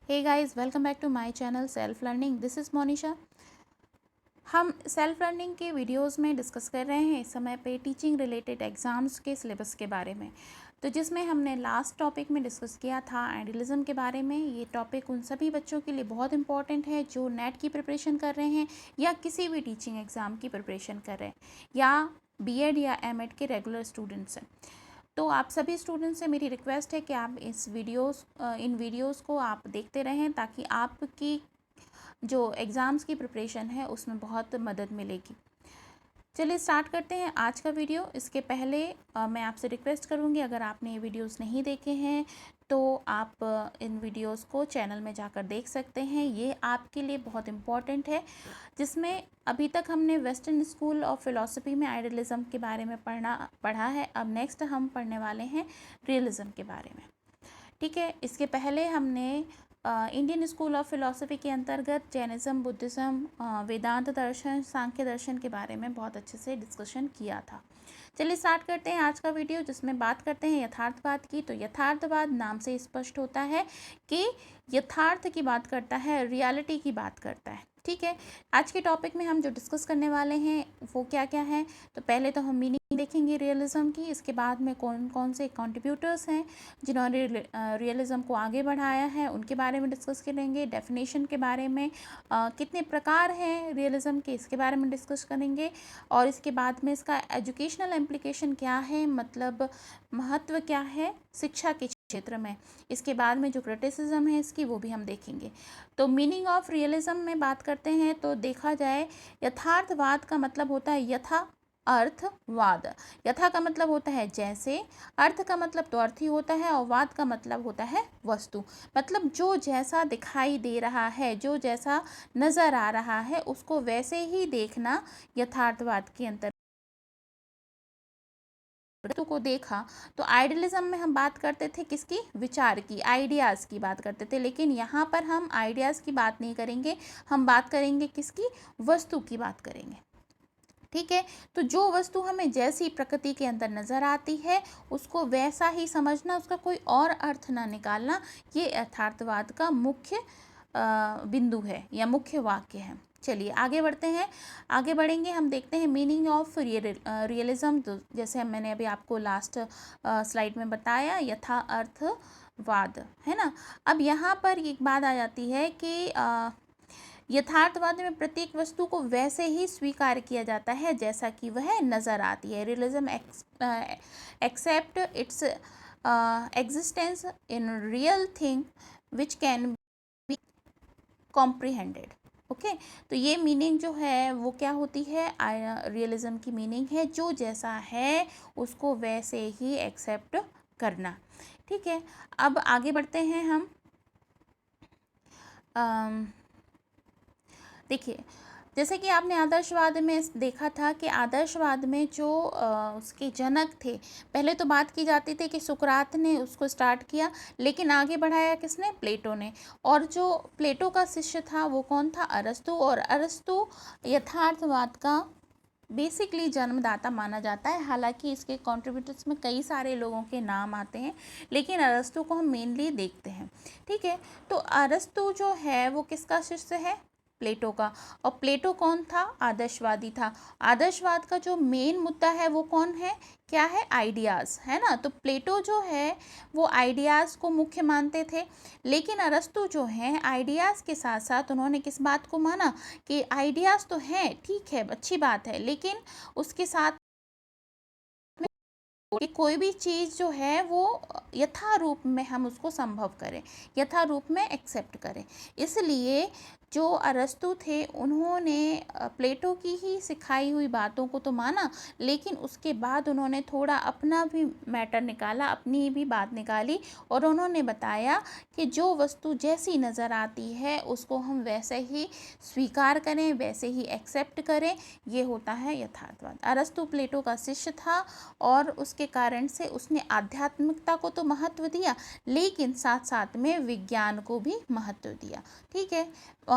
Hey guys, welcome back to my channel self learning. This is Monisha. हम self learning के videos में discuss कर रहे हैं इस समय पे टीचिंग रिलेटेड एग्ज़ाम्स के सिलेबस के बारे में। तो जिसमें हमने लास्ट टॉपिक में डिस्कस किया था आइडियलिज्म के बारे में। ये टॉपिक उन सभी बच्चों के लिए बहुत इंपॉर्टेंट है जो नेट की प्रिपरेशन कर रहे हैं या किसी भी टीचिंग एग्ज़ाम की प्रिपरेशन कर रहे हैं या बीएड या एमएड के रेगुलर स्टूडेंट्स हैं। तो आप सभी स्टूडेंट्स से मेरी रिक्वेस्ट है कि आप इन वीडियोस को आप देखते रहें ताकि आपकी जो एग्ज़ाम्स की प्रिपरेशन है उसमें बहुत मदद मिलेगी। चलिए स्टार्ट करते हैं आज का वीडियो। इसके पहले मैं आपसे रिक्वेस्ट करूंगी, अगर आपने ये वीडियोस नहीं देखे हैं तो आप इन वीडियोस को चैनल में जाकर देख सकते हैं। ये आपके लिए बहुत इम्पॉर्टेंट है, जिसमें अभी तक हमने वेस्टर्न स्कूल ऑफ फिलॉसफी में आइडियलिज्म के बारे में पढ़ा है। अब नेक्स्ट हम पढ़ने वाले हैं रियलिज्म के बारे में। ठीक है, इसके पहले हमने इंडियन स्कूल ऑफ फिलॉसफी के अंतर्गत जैनिज़्म, बुद्धिज़्म, वेदांत दर्शन, सांख्य दर्शन के बारे में बहुत अच्छे से डिस्कशन किया था। चलिए स्टार्ट करते हैं आज का वीडियो, जिसमें बात करते हैं यथार्थवाद की। तो यथार्थवाद नाम से स्पष्ट होता है कि यथार्थ की बात करता है, रियलिटी की बात करता है। ठीक है, आज के टॉपिक में हम जो डिस्कस करने वाले हैं वो क्या क्या है। तो पहले तो हम मीनिंग देखेंगे रियलिज्म की, इसके बाद में कौन कौन से कंट्रीब्यूटर्स हैं जिन्होंने रियलिज्म को आगे बढ़ाया है उनके बारे में डिस्कस करेंगे। डेफिनेशन के बारे में, कितने प्रकार हैं रियलिज्म के, इसके बारे में डिस्कस करेंगे। और इसके बाद में इसका एजुकेशनल इम्प्लीकेशन क्या है, मतलब महत्व क्या है शिक्षा के क्षेत्र में। इसके बाद में जो क्रिटिसिज्म है इसकी वो भी हम देखेंगे। तो मीनिंग ऑफ रियलिज्म में बात करते हैं तो देखा जाए यथार्थवाद का मतलब होता है यथा अर्थवाद। यथा का मतलब होता है जैसे, अर्थ का मतलब तो अर्थ ही होता है, और वाद का मतलब होता है वस्तु। मतलब जो जैसा दिखाई दे रहा है, जो जैसा नज़र आ रहा है उसको वैसे ही देखना यथार्थवाद के अंतर्गत को देखा। तो आइडियलिज्म में हम बात करते थे किसकी, विचार की, आइडियाज़ की बात करते थे। लेकिन यहाँ पर हम आइडियाज़ की बात नहीं करेंगे, हम बात करेंगे किसकी, वस्तु की बात करेंगे। ठीक है, तो जो वस्तु हमें जैसी प्रकृति के अंदर नज़र आती है उसको वैसा ही समझना, उसका कोई और अर्थ ना निकालना, ये यथार्थवाद का मुख्य बिंदु है या मुख्य वाक्य है। चलिए आगे बढ़ते हैं। आगे बढ़ेंगे, हम देखते हैं मीनिंग ऑफ रियलिज्म। तो जैसे मैंने अभी आपको लास्ट स्लाइड में बताया, यथा अर्थवाद है ना। अब यहाँ पर एक बात आ जाती है कि यथार्थवाद में प्रत्येक वस्तु को वैसे ही स्वीकार किया जाता है जैसा कि वह नज़र आती है। Realism accept its existence in real thing which can be comprehended. Okay, तो ये मीनिंग जो है वो क्या होती है, रियलिज्म की मीनिंग है जो जैसा है उसको वैसे ही एक्सेप्ट करना। ठीक है, अब आगे बढ़ते हैं हम। देखिए, जैसे कि आपने आदर्शवाद में देखा था कि आदर्शवाद में जो उसके जनक थे, पहले तो बात की जाती थी कि सुकरात ने उसको स्टार्ट किया, लेकिन आगे बढ़ाया किसने, प्लेटो ने। और जो प्लेटो का शिष्य था वो कौन था, अरस्तु। और अरस्तु यथार्थवाद का बेसिकली जन्मदाता माना जाता है। हालांकि इसके कंट्रीब्यूटर्स में कई सारे लोगों के नाम आते हैं, लेकिन अरस्तु को हम मेनली देखते हैं। ठीक है, तो अरस्तु जो है वो किसका शिष्य है, प्लेटो का। और प्लेटो कौन था, आदर्शवादी था। आदर्शवाद का जो मेन मुद्दा है वो कौन है, क्या है, आइडियाज़, है ना। तो प्लेटो जो है वो आइडियाज़ को मुख्य मानते थे, लेकिन अरस्तु जो हैं आइडियाज़ के साथ साथ उन्होंने किस बात को माना कि आइडियाज़ तो हैं, ठीक है, अच्छी बात है, लेकिन उसके साथ कि कोई भी चीज़ जो है वो यथा रूप में हम उसको संभव करें, यथा रूप में एक्सेप्ट करें। इसलिए जो अरस्तु थे उन्होंने प्लेटो की ही सिखाई हुई बातों को तो माना, लेकिन उसके बाद उन्होंने थोड़ा अपना भी मैटर निकाला, अपनी भी बात निकाली, और उन्होंने बताया कि जो वस्तु जैसी नज़र आती है उसको हम वैसे ही स्वीकार करें, वैसे ही एक्सेप्ट करें। ये होता है यथार्थवाद। अरस्तु प्लेटो का शिष्य था और उसके कारण से उसने आध्यात्मिकता को तो महत्व दिया, लेकिन साथ साथ में विज्ञान को भी महत्व दिया। ठीक है,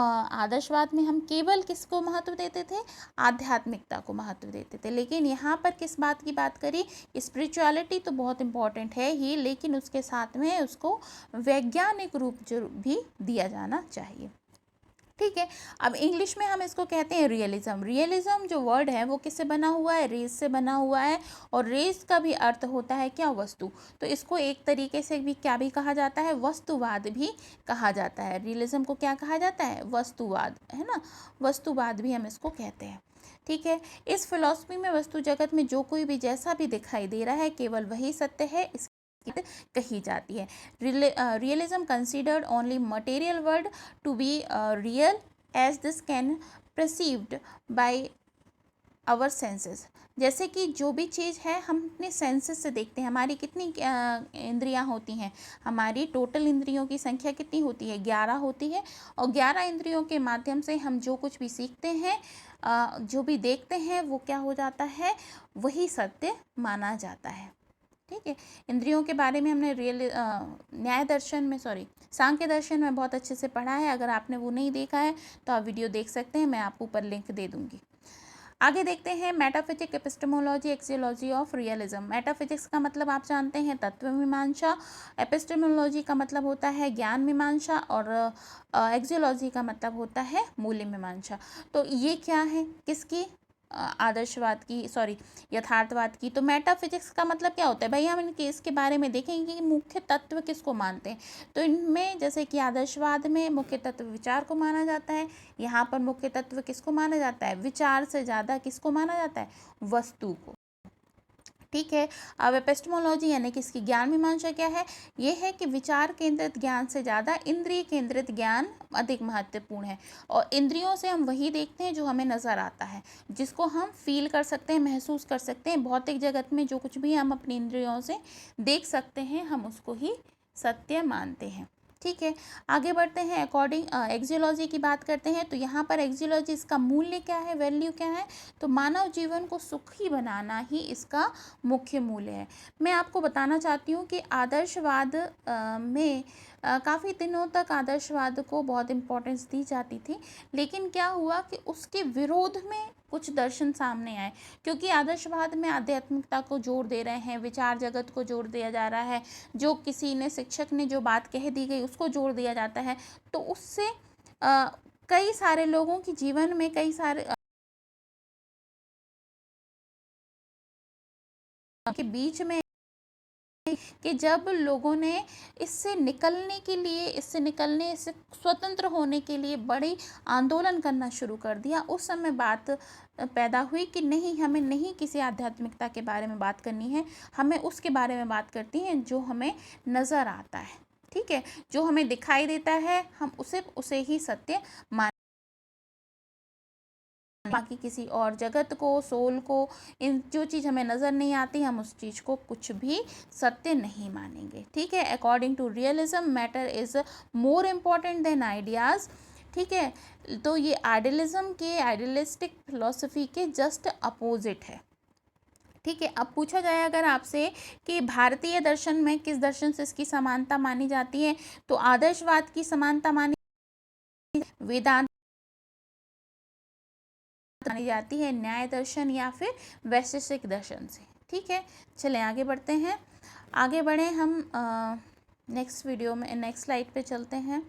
आदर्शवाद में हम केवल किसको महत्व देते थे, आध्यात्मिकता को महत्व देते थे। लेकिन यहाँ पर किस बात की बात करी, स्पिरिचुअलिटी तो बहुत इम्पॉर्टेंट है ही, लेकिन उसके साथ में उसको वैज्ञानिक रूप जो भी दिया जाना चाहिए। ठीक है, अब इंग्लिश में हम इसको कहते हैं रियलिज्म। रियलिज्म जो वर्ड है वो किससे बना हुआ है, रेस से बना हुआ है, और रेस का भी अर्थ होता है क्या, वस्तु। तो इसको एक तरीके से भी क्या भी कहा जाता है, वस्तुवाद भी कहा जाता है। रियलिज्म को क्या कहा जाता है, वस्तुवाद, है ना, वस्तुवाद भी हम इसको कहते हैं। ठीक है, इस फिलॉसफी में वस्तु जगत में जो कोई भी जैसा भी दिखाई दे रहा है केवल वही सत्य है, इस कही जाती है। Realism considered only material world to be real as this can perceived by our senses. जैसे कि जो भी चीज़ है हम अपने सेंसेस से देखते हैं। हमारी कितनी इंद्रियां होती हैं, हमारी टोटल इंद्रियों की संख्या कितनी होती है, 11 होती है, और 11 इंद्रियों के माध्यम से हम जो कुछ भी सीखते हैं, जो भी देखते हैं, वो क्या हो जाता है, वही सत्य माना जाता है। ठीक है, इंद्रियों के बारे में हमने न्याय दर्शन में सांख्य दर्शन में बहुत अच्छे से पढ़ा है। अगर आपने वो नहीं देखा है तो आप वीडियो देख सकते हैं, मैं आपको ऊपर लिंक दे दूंगी। आगे देखते हैं metaphysic, epistemology, axiology of realism. Metaphysics का मतलब आप जानते हैं तत्व मीमांसा, एपिस्टेमोलॉजी का मतलब होता है ज्ञान मीमांसा, और एक्सियोलॉजी का मतलब होता है मूल्य मीमांसा। तो ये क्या है, किसकी, आदर्शवाद की, यथार्थवाद की। तो मेटाफिजिक्स का मतलब क्या होता है भाई, हम इनके इसके बारे में देखेंगे कि मुख्य तत्व किसको मानते हैं। तो इनमें जैसे कि आदर्शवाद में मुख्य तत्व विचार को माना जाता है, यहाँ पर मुख्य तत्व किसको माना जाता है, विचार से ज़्यादा किसको माना जाता है, वस्तु को। ठीक है, अब एपिस्टेमोलॉजी यानी कि इसकी ज्ञान मीमांसा क्या है, ये है कि विचार केंद्रित ज्ञान से ज़्यादा इंद्रिय केंद्रित ज्ञान अधिक महत्वपूर्ण है। और इंद्रियों से हम वही देखते हैं जो हमें नज़र आता है, जिसको हम फील कर सकते हैं, महसूस कर सकते हैं। भौतिक जगत में जो कुछ भी हम अपनी इंद्रियों से देख सकते हैं, हम उसको ही सत्य मानते हैं। ठीक है, आगे बढ़ते हैं। अकॉर्डिंग एक्सियोलॉजी की बात करते हैं, तो यहाँ पर एक्सियोलॉजी, इसका मूल्य क्या है, वैल्यू क्या है, तो मानव जीवन को सुखी बनाना ही इसका मुख्य मूल्य है। मैं आपको बताना चाहती हूँ कि आदर्शवाद में काफ़ी दिनों तक आदर्शवाद को बहुत इम्पोर्टेंस दी जाती थी, लेकिन क्या हुआ कि उसके विरोध में कुछ दर्शन सामने आए, क्योंकि आदर्शवाद में आध्यात्मिकता को जोड़ दे रहे हैं, विचार जगत को जोड़ दिया जा रहा है, जो किसी ने, शिक्षक ने जो बात कह दी गई उसको जोड़ दिया जाता है। तो उससे कई सारे लोगों की जीवन में कई सारे के बीच में कि जब लोगों ने इससे निकलने के लिए, इससे स्वतंत्र होने के लिए बड़ी आंदोलन करना शुरू कर दिया, उस समय बात पैदा हुई कि नहीं, हमें नहीं किसी आध्यात्मिकता के बारे में बात करनी है, हमें उसके बारे में बात करती हैं जो हमें नज़र आता है। ठीक है, जो हमें दिखाई देता है हम उसे ही सत्य मान, बाकी किसी और जगत को, सोल को, इन जो चीज़ हमें नज़र नहीं आती हम उस चीज़ को कुछ भी सत्य नहीं मानेंगे। ठीक है, according to realism matter is more important than ideas. ठीक है, तो ये आइडियलिज्म के, आइडियलिस्टिक फिलॉसफी के जस्ट अपोजिट है। ठीक है, अब पूछा जाए अगर आपसे कि भारतीय दर्शन में किस दर्शन से इसकी समानता मानी जाती है, तो आदर्शवाद की समानता मानी, वेदांत मानी जाती है, न्याय दर्शन या फिर वैशेषिक दर्शन से। ठीक है, चलें आगे बढ़ते हैं। आगे बढ़ें हम नेक्स्ट वीडियो में, नेक्स्ट स्लाइड पे चलते हैं।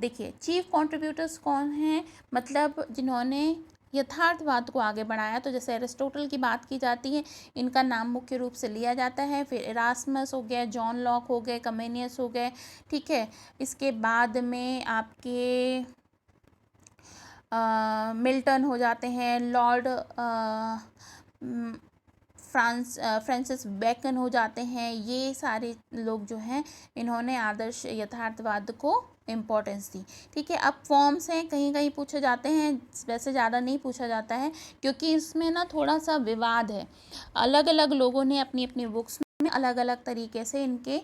देखिए, चीफ कंट्रीब्यूटर्स कौन हैं, मतलब जिन्होंने यथार्थवाद को आगे बढ़ाया। तो जैसे एरिस्टोटल की बात की जाती है, इनका नाम मुख्य रूप से लिया जाता है। फिर इरास्मस हो गया, जॉन लॉक हो गए, कमेनियस हो गए। ठीक है, इसके बाद में आपके मिल्टन हो जाते हैं, लॉर्ड फ्रांसिस बेकन हो जाते हैं। ये सारे लोग जो हैं इन्होंने आदर्श यथार्थवाद को इम्पोर्टेंस दी। ठीक है, अब फॉर्म्स हैं, कहीं कहीं पूछे जाते हैं, वैसे ज़्यादा नहीं पूछा जाता है क्योंकि इसमें ना थोड़ा सा विवाद है। अलग अलग लोगों ने अपनी अपनी बुक्स में अलग अलग तरीके से इनके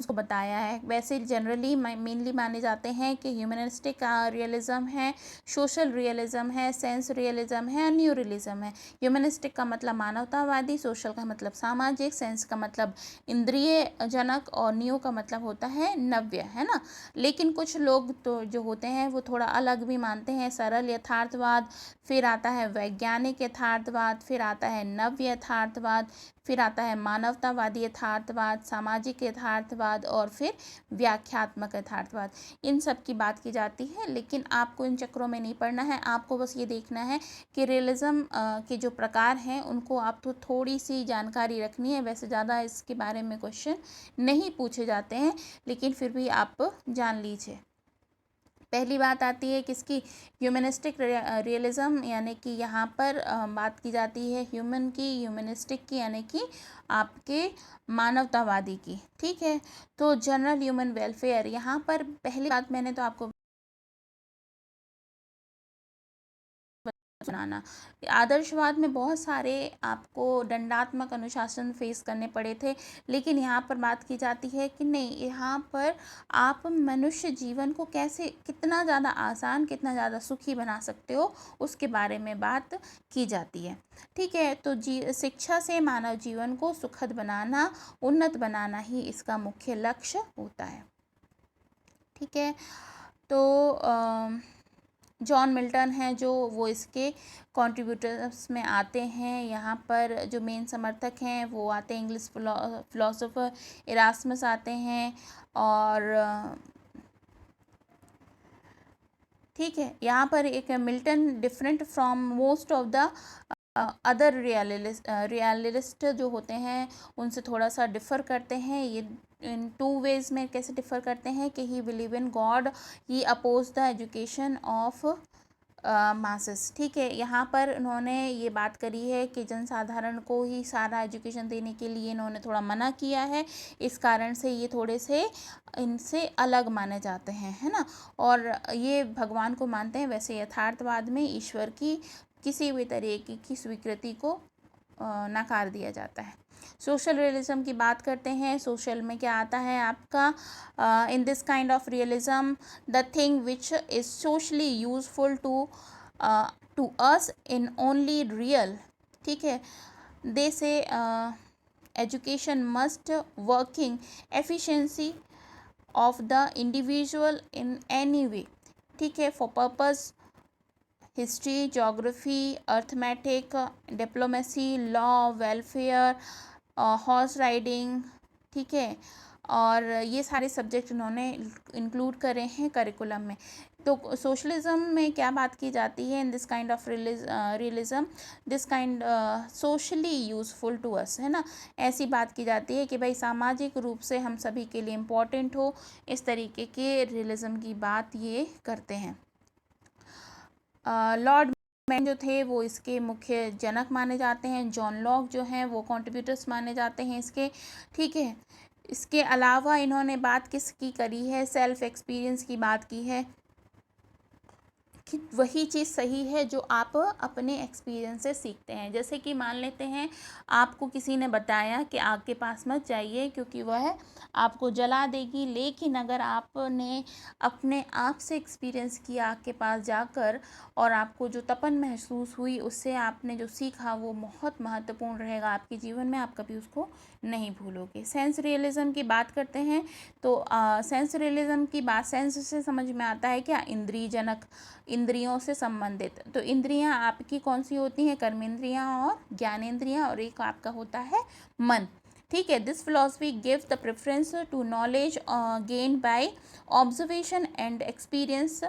उसको बताया है। वैसे जनरली मेनली माने जाते हैं कि ह्यूमनिस्टिक रियलिज्म है, सोशल रियलिज्म है, सेंस रियलिज्म है और न्यू रियलिज्म है। ह्यूमनिस्टिक का मतलब मानवतावादी, सोशल का मतलब सामाजिक, सेंस का मतलब इंद्रिय जनक और न्यू का मतलब होता है नव्य, है ना। लेकिन कुछ लोग तो जो होते हैं वो थोड़ा अलग भी मानते हैं। सरल यथार्थवाद, फिर आता है वैज्ञानिक यथार्थवाद, फिर आता है नव्य यथार्थवाद, फिर आता है मानवतावादी यथार्थवाद, सामाजिक यथार्थवाद और फिर व्याख्यात्मक यथार्थवाद। इन सब की बात की जाती है, लेकिन आपको इन चक्रों में नहीं पड़ना है। आपको बस ये देखना है कि रियलिज्म के जो प्रकार हैं उनको आप तो थोड़ी सी जानकारी रखनी है। वैसे ज़्यादा इसके बारे में क्वेश्चन नहीं पूछे जाते हैं, लेकिन फिर भी आप जान लीजिए। पहली बात आती है किसकी, ह्यूमनिस्टिक रियलिज्म, यानी कि यहाँ पर बात की जाती है ह्यूमन की, ह्यूमनिस्टिक की यानी कि आपके मानवतावादी की। ठीक है, तो जनरल ह्यूमन वेलफेयर, यहाँ पर पहली बात मैंने तो आपको बनाना। आदर्शवाद में बहुत सारे आपको दंडात्मक अनुशासन फेस करने पड़े थे, लेकिन यहाँ पर बात की जाती है कि नहीं, यहाँ पर आप मनुष्य जीवन को कैसे कितना ज़्यादा आसान, कितना ज़्यादा सुखी बना सकते हो, उसके बारे में बात की जाती है। ठीक है, तो शिक्षा से मानव जीवन को सुखद बनाना, उन्नत बनाना ही इसका मुख्य लक्ष्य होता है। ठीक है, तो जॉन मिल्टन हैं जो वो इसके कंट्रीब्यूटर्स में आते हैं। यहाँ पर जो मेन समर्थक हैं वो आते हैं, इंग्लिश फिलोसोफर इरास्मस आते हैं। और ठीक है, यहाँ पर एक Milton different from most of the other realist जो होते हैं उनसे थोड़ा सा डिफ़र करते हैं। ये इन टू वेज में कैसे डिफ़र करते हैं कि he believe in God, he oppose the education of masses. ठीक है, यहाँ पर उन्होंने ये बात करी है कि जनसाधारण को ही सारा एजुकेशन देने के लिए इन्होंने थोड़ा मना किया है। इस कारण से ये थोड़े से इनसे अलग माने जाते हैं, है ना। और ये भगवान को मानते हैं। वैसे यथार्थवाद में ईश्वर की किसी भी तरीके की स्वीकृति को नकार दिया जाता है। सोशल रियलिज्म की बात करते हैं। सोशल में क्या आता है आपका, in this kind of realism the thing which is socially useful to us in only real. ठीक है, they say education must working efficiency of the individual in any way. ठीक है, for purpose history, geography, arithmetic, diplomacy, law, welfare, horse riding. ठीक है, और ये सारे subject उन्होंने इंक्लूड करे हैं करिकुलम में। तो सोशलिज्म में क्या बात की जाती है, in this kind of realism this kind socially useful to us, है ना। ऐसी बात की जाती है कि भाई सामाजिक रूप से हम सभी के लिए इम्पोर्टेंट हो, इस तरीके के रियलिज्म की बात ये करते हैं। लॉर्ड मैन जो थे वो इसके मुख्य जनक माने जाते हैं। जॉन लॉक जो हैं वो कंट्रीब्यूटर्स माने जाते हैं इसके। ठीक है, इसके अलावा इन्होंने बात किसकी करी है, सेल्फ एक्सपीरियंस की बात की है कि वही चीज़ सही है जो आप अपने एक्सपीरियंस से सीखते हैं। जैसे कि मान लेते हैं आपको किसी ने बताया कि आग के पास मत जाइए क्योंकि वह आपको जला देगी, लेकिन अगर आपने अपने आप से एक्सपीरियंस किया आग के पास जाकर और आपको जो तपन महसूस हुई, उससे आपने जो सीखा वो बहुत महत्वपूर्ण रहेगा आपके जीवन में, आप कभी उसको नहीं भूलोगे। सेंस रियलिज्म की बात करते हैं तो सेंस रियलिज्म की बात, सेंस से समझ में आता है क्या, इंद्रियजनक, इंद्रियों से संबंधित। तो इंद्रियां आपकी कौन सी होती हैं, कर्मेंद्रियां और ज्ञानेंद्रियां, और एक आपका होता है मन। ठीक है, this philosophy gives the preference to knowledge gain by observation and experience,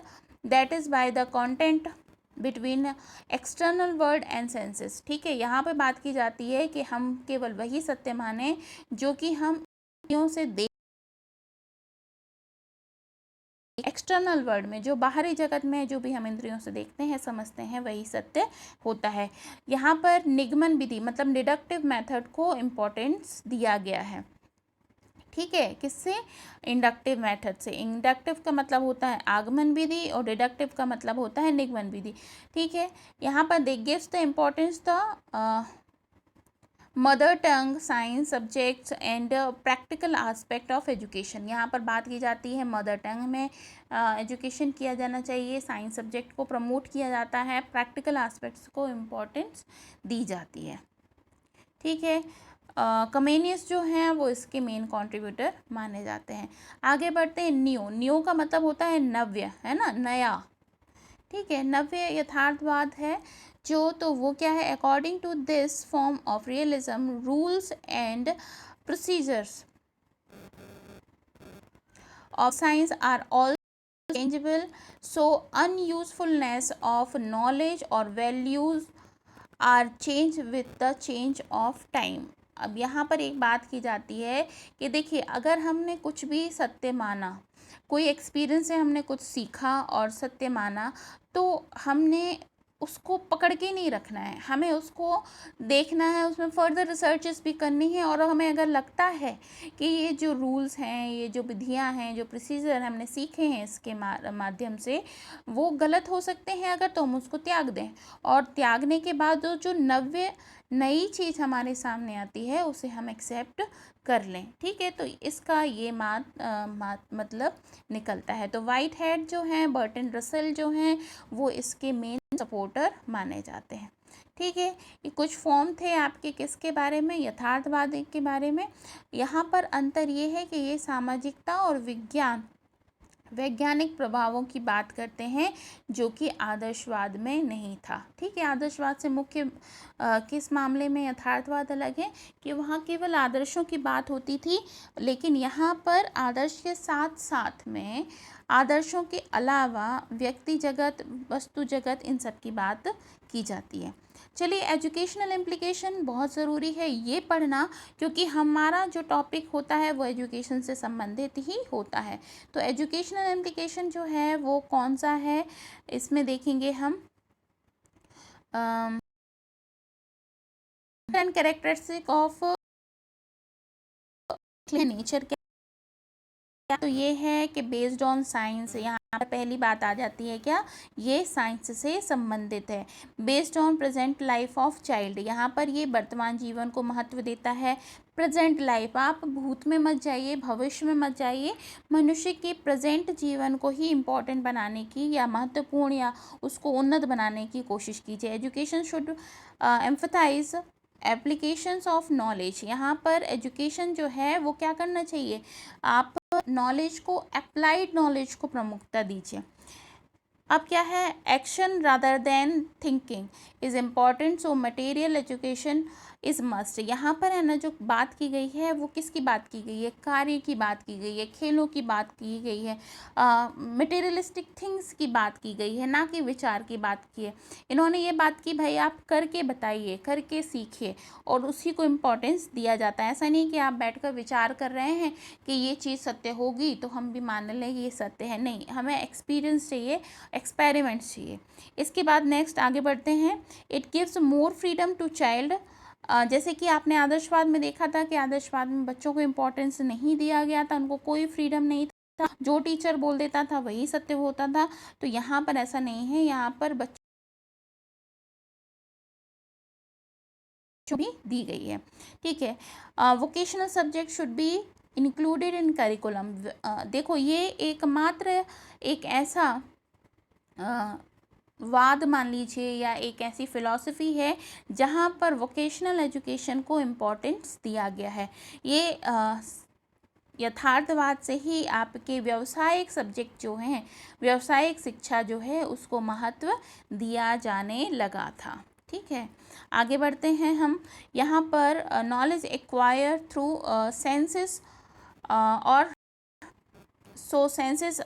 that is by the content between external world and senses. ठीक है, यहाँ पे बात की जाती है कि हम केवल वही सत्य माने जो कि हम इंद्रियों से देख, एक्सटर्नल वर्ल्ड में जो बाहरी जगत में जो भी हम इंद्रियों से देखते हैं समझते हैं वही सत्य होता है। यहाँ पर निगमन विधि मतलब डिडक्टिव मेथड को इम्पोर्टेंस दिया गया है। ठीक है, किससे, इंडक्टिव मेथड से। इंडक्टिव का मतलब होता है आगमन विधि और डिडक्टिव का मतलब होता है निगमन विधि। ठीक है, यहाँ पर they gives the importance the mother tongue, science subjects and practical aspect of education. यहाँ पर बात की जाती है मदर टंग में एजुकेशन किया जाना चाहिए, साइंस सब्जेक्ट को प्रमोट किया जाता है, प्रैक्टिकल आस्पेक्ट्स को इम्पोर्टेंस दी जाती है। ठीक है, कमेनियस जो हैं वो इसके मेन कंट्रीब्यूटर माने जाते हैं। आगे बढ़ते हैं। न्यू का मतलब होता है नव्य, है ना, नया। ठीक है, नव्य यथार्थवाद है जो, तो वो क्या है, according to this form of realism rules and procedures of science are all changeable, so unusefulness of knowledge or values are changed with the change of time। अब यहाँ पर एक बात की जाती है कि देखिए, अगर हमने कुछ भी सत्य माना, कोई एक्सपीरियंस से हमने कुछ सीखा और सत्य माना, तो हमने उसको पकड़ के नहीं रखना है, हमें उसको देखना है, उसमें फर्दर रिसर्चेस भी करनी है। और हमें अगर लगता है कि ये जो रूल्स हैं, ये जो विधियां हैं, जो प्रोसीजर हमने सीखे हैं इसके माध्यम से, वो गलत हो सकते हैं अगर, तो हम उसको त्याग दें। और त्यागने के बाद जो नव्य नई चीज़ हमारे सामने आती है उसे हम एक्सेप्ट कर लें। ठीक है, तो इसका ये मतलब निकलता है। तो वाइट हेड जो हैं, बर्टन रसल जो हैं, वो इसके मेन सपोर्टर माने जाते हैं। ठीक है, ये कुछ फॉर्म थे आपके किसके बारे में, यथार्थवाद के बारे में। यहाँ पर अंतर ये है कि ये सामाजिकता और वैज्ञानिक प्रभावों की बात करते हैं, जो कि आदर्शवाद में नहीं था। ठीक है, आदर्शवाद से मुख्य किस मामले में यथार्थवाद अलग है कि वहाँ केवल आदर्शों की बात होती थी, लेकिन यहाँ पर आदर्श के साथ साथ में आदर्शों के अलावा व्यक्ति जगत, वस्तु जगत, इन सब की बात की जाती है। चलिए, एजुकेशनल इम्प्लीकेशन बहुत ज़रूरी है ये पढ़ना, क्योंकि हमारा जो टॉपिक होता है वो एजुकेशन से संबंधित ही होता है। तो एजुकेशनल इम्प्लीकेशन जो है वो कौन सा है, इसमें देखेंगे हम कैरेक्टरिस्टिक ऑफ नेचर। तो ये है कि बेस्ड ऑन साइंस, यहाँ पर पहली बात आ जाती है क्या, ये साइंस से संबंधित है। Based on present life of child, यहाँ पर ये वर्तमान जीवन को महत्व देता है। प्रेजेंट लाइफ, आप भूत में मत जाइए, भविष्य में मत जाइए, मनुष्य के प्रेजेंट जीवन को ही इम्पोर्टेंट बनाने की या महत्वपूर्ण या उसको उन्नत बनाने की कोशिश कीजिए। Education should emphasise applications of knowledge, यहाँ पर एजुकेशन जो है वो क्या करना चाहिए, आप नॉलेज को, अप्लाइड नॉलेज को प्रमुखता दीजिए। अब क्या है, action rather than thinking is important, so material education is must. यहाँ पर है ना, जो बात की गई है वो किसकी बात की गई है, कार्य की बात की गई है, खेलों की बात की गई है, मटेरियलिस्टिक थिंग्स की बात की गई है, ना कि विचार की बात की है। इन्होंने ये बात की भाई आप करके बताइए, करके सीखिए, और उसी को इम्पोर्टेंस दिया जाता है। ऐसा नहीं कि आप बैठकर विचार कर रहे हैं कि ये चीज़ सत्य होगी तो हम भी मान लें ये सत्य है, नहीं, हमें एक्सपीरियंस चाहिए, एक्सपेरिमेंट्स चाहिए। इसके बाद नेक्स्ट आगे बढ़ते हैं। It gives more freedom to child, जैसे कि आपने आदर्शवाद में देखा था कि आदर्शवाद में बच्चों को इम्पोर्टेंस नहीं दिया गया था, उनको कोई फ्रीडम नहीं था, जो टीचर बोल देता था वही सत्य होता था। तो यहाँ पर ऐसा नहीं है, यहाँ पर बच्चों भी दी गई है। ठीक है, vocational subject should be included in curriculum. देखो, ये एकमात्र एक ऐसा वाद मान लीजिए या एक ऐसी फ़िलॉसफ़ी है जहाँ पर वोकेशनल एजुकेशन को इम्पोर्टेंस दिया गया है। ये यथार्थवाद से ही आपके व्यावसायिक सब्जेक्ट जो हैं, व्यावसायिक शिक्षा जो है उसको महत्व दिया जाने लगा था। ठीक है, आगे बढ़ते हैं हम। यहाँ पर नॉलेज एक्वायर थ्रू सेंसेस और सेंसेस,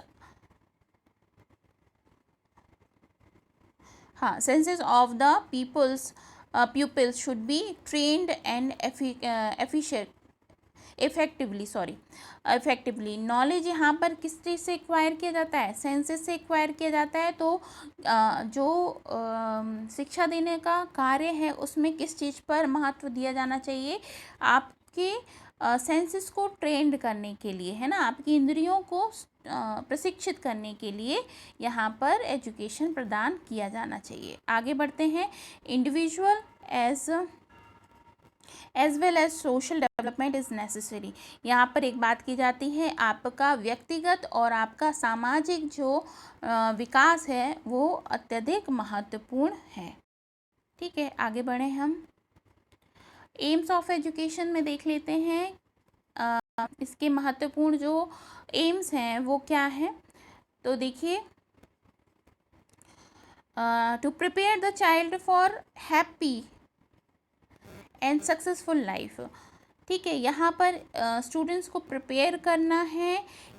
हाँ, senses of the pupils should be trend and effectively. Knowledge यहाँ पर किस चीज़ से एक्वायर किया जाता है, सेंसेस से एक्वायर किया जाता है। तो जो शिक्षा देने का कार्य है उसमें किस चीज़ पर महत्व दिया जाना चाहिए, आपके सेंसेस को ट्रेंड करने के लिए, है ना, आपकी इंद्रियों को प्रशिक्षित करने के लिए यहाँ पर एजुकेशन प्रदान किया जाना चाहिए। आगे बढ़ते हैं। Individual as as well as social development is necessary. यहाँ पर एक बात की जाती है, आपका व्यक्तिगत और आपका सामाजिक जो विकास है वो अत्यधिक महत्वपूर्ण है। ठीक है, आगे बढ़े हम एम्स ऑफ एजुकेशन में देख लेते हैं। इसके महत्वपूर्ण जो एम्स हैं वो क्या है, तो देखिए, to prepare the child for happy and successful life. ठीक है, यहाँ पर स्टूडेंट्स को प्रिपेयर करना है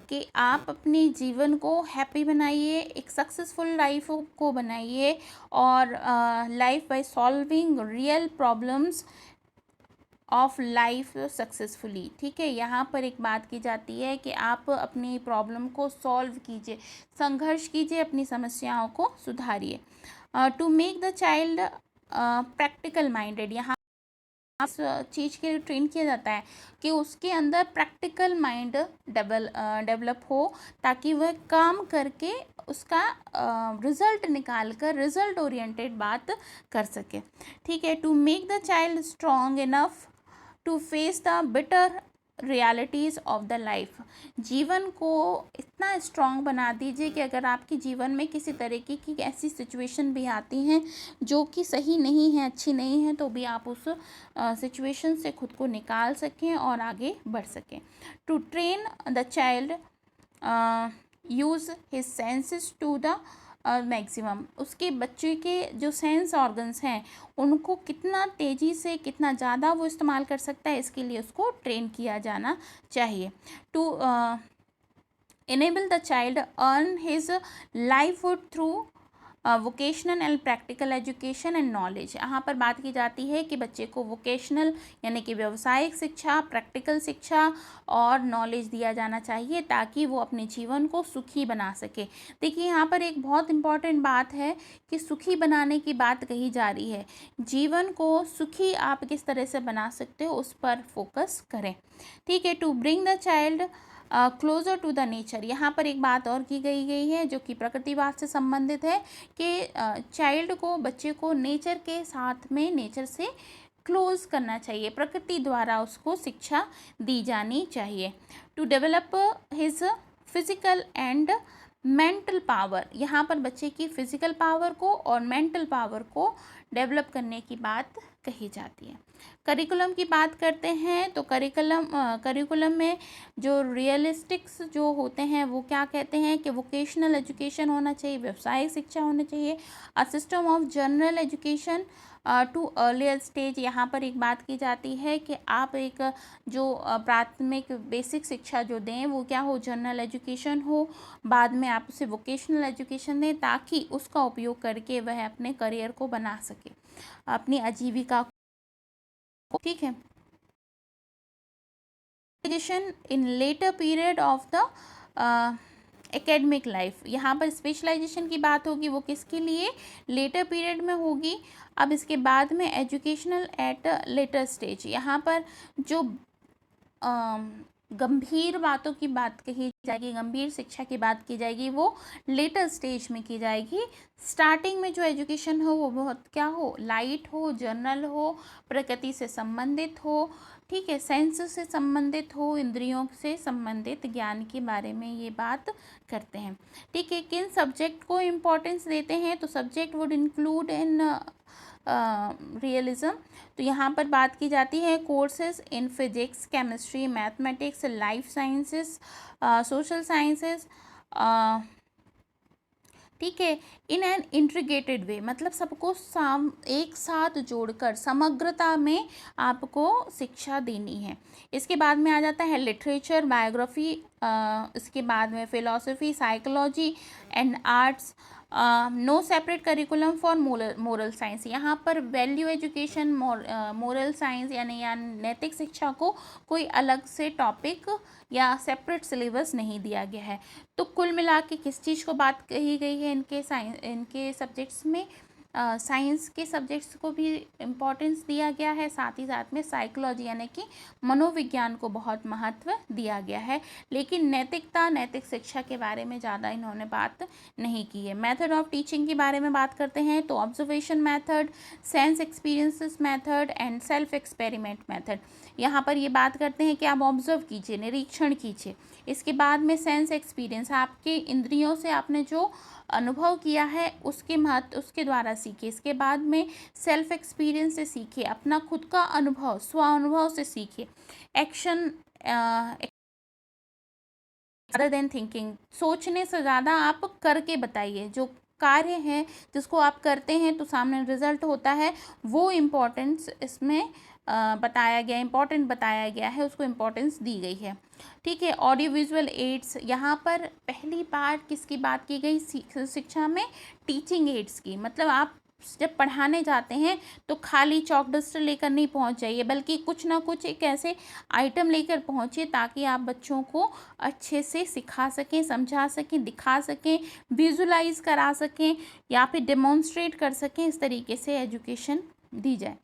कि आप अपने जीवन को हैप्पी बनाइए, एक सक्सेसफुल लाइफ को बनाइए, और life by solving real problems of life successfully. ठीक है, यहाँ पर एक बात की जाती है कि आप अपनी प्रॉब्लम को सॉल्व कीजिए, संघर्ष कीजिए, अपनी समस्याओं को सुधारिए। To make the child practical minded, यहाँ इस चीज़ के लिए ट्रेन किया जाता है कि उसके अंदर प्रैक्टिकल माइंड डेवलप हो, ताकि वह काम करके उसका रिजल्ट निकाल कर रिजल्ट ओरिएंटेड बात कर सके। ठीक है, to make the child strong enough to face the bitter realities of the life. जीवन को इतना स्ट्रॉन्ग बना दीजिए कि अगर आपके जीवन में किसी तरीके की ऐसी सिचुएशन भी आती हैं जो कि सही नहीं है, अच्छी नहीं है, तो भी आप उस सिचुएशन से खुद को निकाल सकें और आगे बढ़ सकें। To train the child use his senses to the maximum, उसके बच्चे के जो सेंस ऑर्गन्स हैं उनको कितना तेज़ी से, कितना ज़्यादा वो इस्तेमाल कर सकता है, इसके लिए उसको ट्रेन किया जाना चाहिए। To enable the child earn his livelihood through vocational and practical education and knowledge. यहाँ पर बात की जाती है कि बच्चे को वोकेशनल यानी कि व्यावसायिक शिक्षा, प्रैक्टिकल शिक्षा और नॉलेज दिया जाना चाहिए, ताकि वो अपने जीवन को सुखी बना सके। देखिए, यहाँ पर एक बहुत इम्पॉर्टेंट बात है कि सुखी बनाने की बात कही जा रही है। जीवन को सुखी आप किस तरह से बना सकते हो उस पर फोकस करें। ठीक है, to bring the child closer to the nature, यहाँ पर एक बात और की गई है जो कि प्रकृतिवाद से संबंधित है कि चाइल्ड को, बच्चे को नेचर के साथ में, नेचर से क्लोज करना चाहिए, प्रकृति द्वारा उसको शिक्षा दी जानी चाहिए। To develop his physical and mental power, यहाँ पर बच्चे की फिजिकल पावर को और मेंटल पावर को डेवलप करने की बात कही जाती है। करिकुलम की बात करते हैं तो करिकुलम में जो रियलिस्टिक्स जो होते हैं वो क्या कहते हैं कि वोकेशनल एजुकेशन होना चाहिए, व्यवसायिक शिक्षा होना चाहिए, a system of general education to earlier stage. यहाँ पर एक बात की जाती है कि आप एक जो प्राथमिक बेसिक शिक्षा जो दें वो क्या हो, जनरल एजुकेशन हो, बाद में आप उसे वोकेशनल एजुकेशन दें, ताकि उसका उपयोग करके वह अपने करियर को बना सके, अपनी आजीविका को। ठीक है, in later period of the academic life, यहाँ पर स्पेशलाइजेशन की बात होगी, वो किसके लिए, लेटर पीरियड में होगी। अब इसके बाद में एजुकेशनल एट लेटर स्टेज, यहाँ पर जो गंभीर बातों की बात कही जाएगी, गंभीर शिक्षा की बात की जाएगी, वो लेटर स्टेज में की जाएगी। स्टार्टिंग में जो एजुकेशन हो वो बहुत क्या हो, लाइट हो, जनरल हो, प्रकृति से संबंधित हो, ठीक है, सेंस से संबंधित हो, इंद्रियों से संबंधित ज्ञान के बारे में ये बात करते हैं। ठीक है, किन सब्जेक्ट को इम्पोर्टेंस देते हैं, तो subject would include in realism, तो यहाँ पर बात की जाती है courses in physics, chemistry, mathematics, life sciences, social sciences, ठीक है, इन एन इंटीग्रेटेड वे, मतलब सबको एक साथ जोड़कर समग्रता में आपको शिक्षा देनी है। इसके बाद में आ जाता है लिटरेचर, बायोग्राफी, इसके बाद में philosophy, psychology and arts. No separate curriculum for moral science, यहाँ पर वैल्यू एजुकेशन, मोरल साइंस यानी नैतिक शिक्षा को कोई अलग से टॉपिक या सेपरेट सिलेबस नहीं दिया गया है। तो कुल मिला के किस चीज़ को बात कही गई है इनके सब्जेक्ट्स में, साइंस के सब्जेक्ट्स को भी इम्पोर्टेंस दिया गया है, साथ ही साथ में साइकोलॉजी यानी कि मनोविज्ञान को बहुत महत्व दिया गया है। लेकिन नैतिकता, नैतिक शिक्षा के बारे में ज़्यादा इन्होंने बात नहीं की है। मेथड ऑफ टीचिंग के बारे में बात करते हैं तो observation method, sense experiences method and self experiment method. यहाँ पर ये बात करते हैं कि आप ऑब्जर्व कीजिए, निरीक्षण कीजिए। इसके बाद में सेंस एक्सपीरियंस, आपके इंद्रियों से आपने जो अनुभव किया है उसके महत्व उसके द्वारा सीखिए। इसके बाद में सेल्फ एक्सपीरियंस से सीखिए, अपना खुद का अनुभव, स्व अनुभव से सीखिए। एक्शन अदर देन थिंकिंग, सोचने से ज़्यादा आप करके बताइए। जो कार्य है जिसको आप करते हैं तो सामने रिजल्ट होता है, वो इम्पोर्टेंस इसमें बताया गया, इम्पोर्टेंट बताया गया है, उसको इम्पोर्टेंस दी गई है। ठीक है। ऑडियो विजुअल एड्स, यहाँ पर पहली बार किसकी बात की गई शिक्षा में? टीचिंग एड्स की। मतलब आप जब पढ़ाने जाते हैं तो खाली चॉक डस्टर लेकर नहीं पहुंच जाइए, बल्कि कुछ ना कुछ एक ऐसे आइटम लेकर पहुंचिए ताकि आप बच्चों को अच्छे से सिखा सकें, समझा सकें, दिखा सकें, विजुलाइज करा सकें या फिर डेमोन्स्ट्रेट कर सकें। इस तरीके से एजुकेशन दी जाए।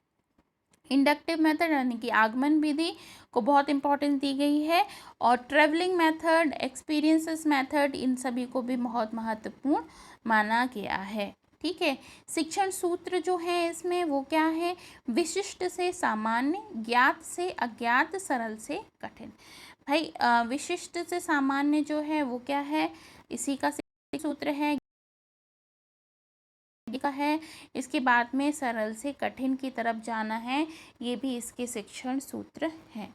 इंडक्टिव मेथड यानी कि आगमन विधि को बहुत इंपॉर्टेंस दी गई है, और ट्रेवलिंग मेथड, एक्सपीरियंसेस मेथड, इन सभी को भी बहुत महत्वपूर्ण माना गया है। ठीक है। शिक्षण सूत्र जो है इसमें वो क्या है? विशिष्ट से सामान्य, ज्ञात से अज्ञात, सरल से कठिन। भाई विशिष्ट से सामान्य जो है वो क्या है? इसी का सूत्र है का है। इसके बाद में सरल से कठिन की तरफ जाना है, ये भी इसके शिक्षण सूत्र हैं।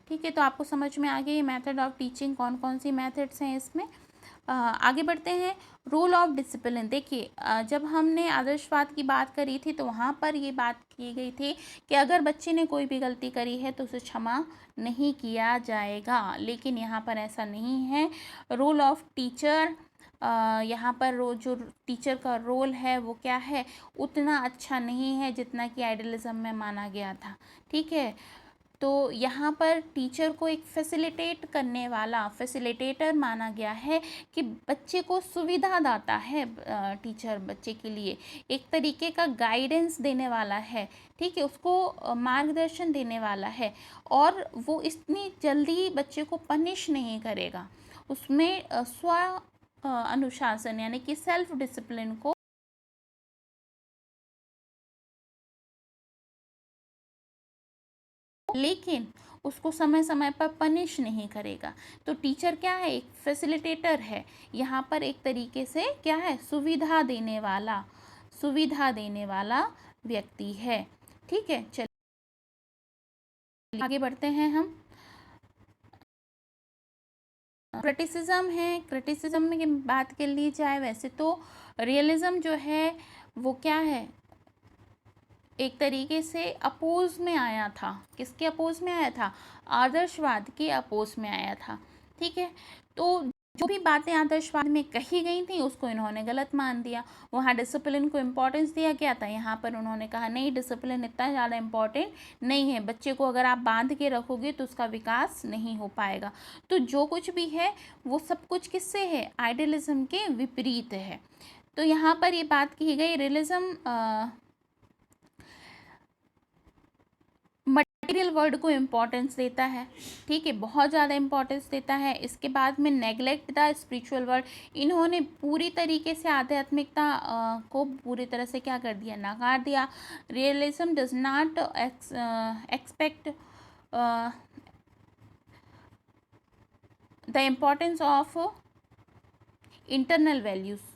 ठीक है। तो आपको समझ में आ गई ये मेथड ऑफ टीचिंग, कौन कौन सी मेथड्स हैं इसमें। आगे बढ़ते हैं। Rule of discipline. देखिए जब हमने आदर्शवाद की बात करी थी तो वहाँ पर ये बात की गई थी कि अगर बच्चे ने कोई भी गलती करी है तो उसे क्षमा नहीं किया जाएगा, लेकिन यहाँ पर ऐसा नहीं है। रूल ऑफ टीचर, यहाँ पर जो टीचर का रोल है वो क्या है? उतना अच्छा नहीं है जितना कि आइडियलिज्म में माना गया था। ठीक है। तो यहाँ पर टीचर को एक फैसिलिटेट करने वाला, फैसिलिटेटर माना गया है, कि बच्चे को सुविधा दाता है। टीचर बच्चे के लिए एक तरीके का गाइडेंस देने वाला है। ठीक है। उसको मार्गदर्शन देने वाला है, और वो इतनी जल्दी बच्चे को पनिश नहीं करेगा। उसमें स्व अनुशासन यानी कि सेल्फ डिसिप्लिन को लेकिन उसको समय समय पर पनिश नहीं करेगा। तो टीचर क्या है? एक फैसिलिटेटर है। यहाँ पर एक तरीके से क्या है? सुविधा देने वाला, सुविधा देने वाला व्यक्ति है। ठीक है। चलिए आगे बढ़ते हैं हम। क्रिटिसिज्म है। क्रिटिसिज्म में की बात कर ली जाए, वैसे तो रियलिज्म जो है वो क्या है? एक तरीके से अपोज में आया था। किसके अपोज में आया था? आदर्शवाद के अपोज में आया था। ठीक है। तो जो भी बातें आदर्शवाद में कही गई थी उसको इन्होंने गलत मान दिया। वहाँ डिसिप्लिन को इम्पोर्टेंस दिया गया था, यहाँ पर उन्होंने कहा नहीं, डिसिप्लिन इतना ज़्यादा इम्पोर्टेंट नहीं है, बच्चे को अगर आप बांध के रखोगे तो उसका विकास नहीं हो पाएगा। तो जो कुछ भी है वो सब कुछ किससे है? आइडियलिज्म के विपरीत है। तो यहाँ पर ये बात की गई, रियलिज्म मटेरियल वर्ल्ड को इम्पोर्टेंस देता है। ठीक है। बहुत ज़्यादा इम्पोर्टेंस देता है। इसके बाद में नेग्लेक्ट द स्पिरिचुअल वर्ल्ड, इन्होंने पूरी तरीके से आध्यात्मिकता को पूरी तरह से क्या कर दिया? नकार दिया। Realism does not expect the importance of internal values.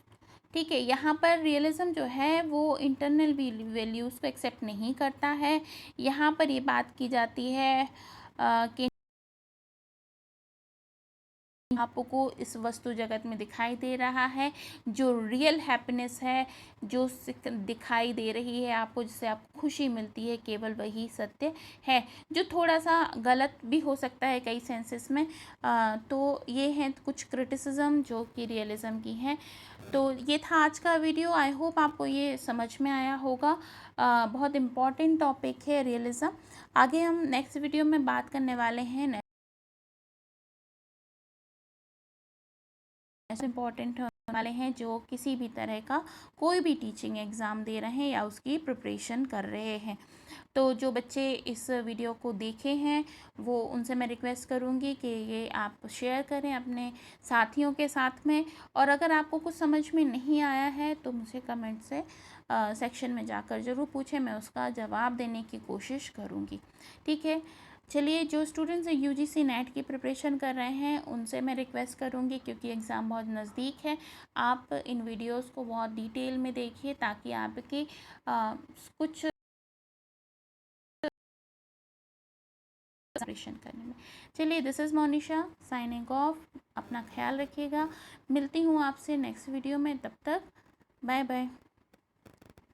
ठीक है। यहाँ पर रियलिज्म जो है वो इंटरनल वैल्यूज़ को एक्सेप्ट नहीं करता है। यहाँ पर ये बात की जाती है कि आपको इस वस्तु जगत में दिखाई दे रहा है, जो रियल हैप्पीनेस है, जो दिखाई दे रही है आपको, जिससे आपको खुशी मिलती है, केवल वही सत्य है, जो थोड़ा सा गलत भी हो सकता है कई सेंसेस में। तो ये हैं कुछ क्रिटिसिज्म जो कि रियलिज्म की हैं। तो ये था आज का वीडियो। आई होप आपको ये समझ में आया होगा। बहुत इम्पॉर्टेंट टॉपिक है रियलिज्म। आगे हम नेक्स्ट वीडियो में बात करने वाले हैं इम्पॉर्टेंट वाले हैं जो किसी भी तरह का कोई भी टीचिंग एग्ज़ाम दे रहे हैं या उसकी प्रिपरेशन कर रहे हैं। तो जो बच्चे इस वीडियो को देखे हैं वो उनसे मैं रिक्वेस्ट करूँगी कि ये आप शेयर करें अपने साथियों के साथ में, और अगर आपको कुछ समझ में नहीं आया है तो मुझे कमेंट से सेक्शन में जाकर ज़रूर पूछें, मैं उसका जवाब देने की कोशिश करूँगी। ठीक है, चलिए जो स्टूडेंट्स यूजीसी नेट की प्रिपरेशन कर रहे हैं उनसे मैं रिक्वेस्ट करूँगी, क्योंकि एग्ज़ाम बहुत नज़दीक है, आप इन वीडियोस को बहुत डिटेल में देखिए ताकि आपकी कुछ प्रिपरेशन करने में। चलिए, this is Monisha signing off. अपना ख्याल रखिएगा, मिलती हूँ आपसे नेक्स्ट वीडियो में, तब तक बाय बाय।